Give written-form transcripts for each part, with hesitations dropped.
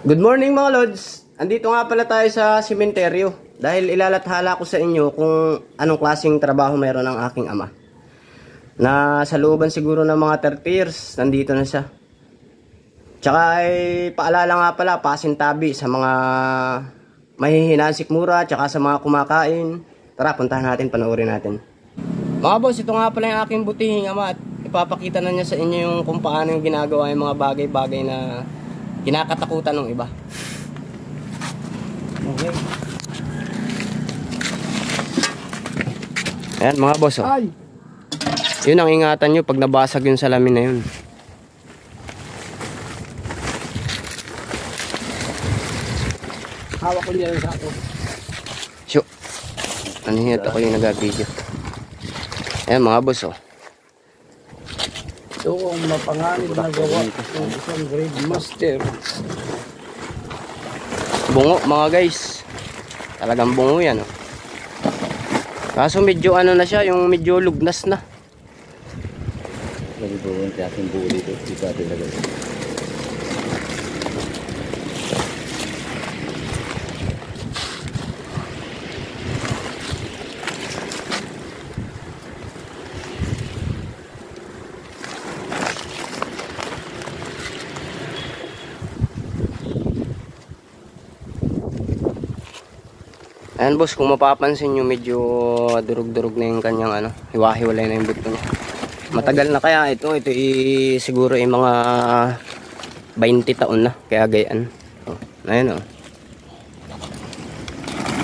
Good morning mga lods. Andito nga pala tayo sa sementeryo dahil ilalathala ko sa inyo kung anong klaseng trabaho mayroon ang aking ama. Na sa looban siguro ng mga 30 years, nandito na siya. Tsaka ay paalala nga pala, pasintabi sa mga mahihinaan sikmura, tsaka sa mga kumakain. Tara, puntahan natin, panoorin natin. Mga boss, ito nga pala yung aking butihing ama at ipapakita na niya sa inyo yung kung paano yung ginagawa yung mga bagay-bagay na kinakatakutan ng iba. Okay. Ayan mga boss, oh. Ay. Yun ang ingatan nyo pag nabasag yung salamin na yun. Hawak ko niya sa ako. Syo. Nanihit ako yung nag-video. Ayan mga boss, oh. Ito ang mapanganib na gawa ng isang grade master. Bungo mga guys. Talagang bungo yan, oh. Kaso medyo ano na siya, yung medyo lugnas na. Lagi po yung ating buo dito. Dito ating lagay. Ayan boss, kung mapapansin nyo medyo durug-durug na yung kanyang ano, hiwa-hiwalay na yung buto niya. Matagal na kaya ito siguro ay mga 20 taon na, kaya gayaan. Oh, ayun oh.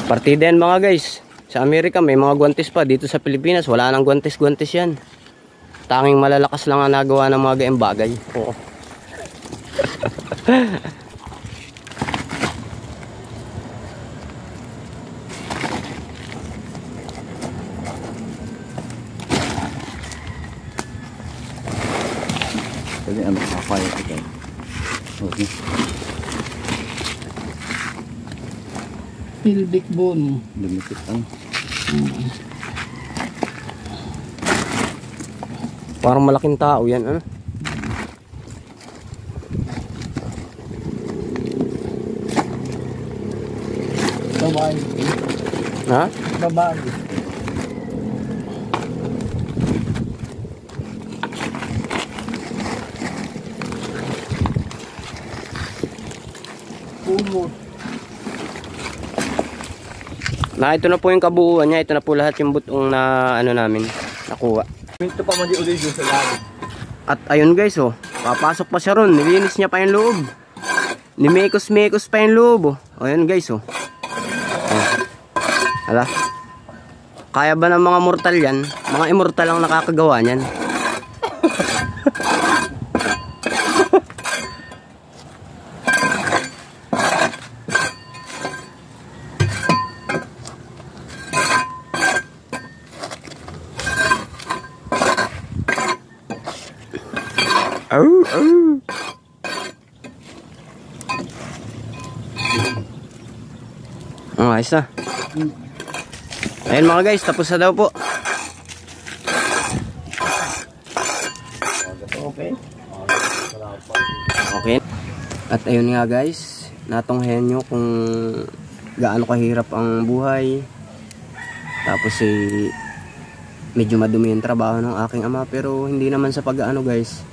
Partida yan mga guys. Sa Amerika may mga guwantes pa, dito sa Pilipinas wala nang guwantes-guwantes yan. Tanging malalakas lang ang nagawa ng mga gayang bagay. Oo. Kasi ano, makakaya ito. Okay. Pelvic bone. Lumikit ang. Parang malaking tao yan, ano? Babae. Ha? Babae. Pumo. Na ito na po yung kabuuan niya, ito na po lahat yung butong na ano namin nakuha. Ito pa mo di ulit yung sa labi. At ayun guys, oh, papasok pa siya ron, nilinis niya pa yung loob. Nimekos-mekos pa yung loob, oh. Ayun guys, oh. Hala. Kaya ba ng mga mortal yan? Mga immortal ang nakakagawa niyan. Ayos na. Ayun mga guys, tapos na daw po. Okay. Okay. At ayun nga guys, natunghayan nyo kung gaano kahirap ang buhay. Tapos medyo madumi yung trabaho ng aking ama, pero hindi naman sa pag-ano guys.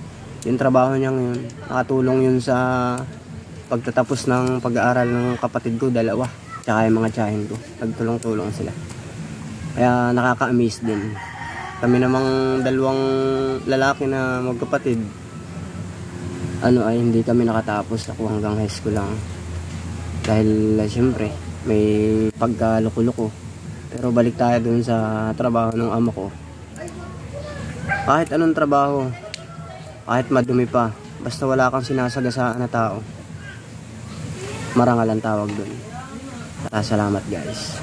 Yung trabaho niya ngayon, nakatulong yun sa pagtatapos ng pag-aaral ng kapatid ko, dalawa. Tsaka yung mga tiyahin ko, nagtulong-tulong sila. Kaya nakaka-amaze din. Kami namang dalawang lalaki na magkapatid, ano ay hindi kami nakatapos. Ako hanggang high school lang. Dahil siyempre, may pagkaluko-luko. Pero balik tayo dun sa trabaho ng ama ko. Kahit anong trabaho, kahit madumi pa, basta wala kang sinasagasaan na tao, marangal ang tawag dun. Salamat guys.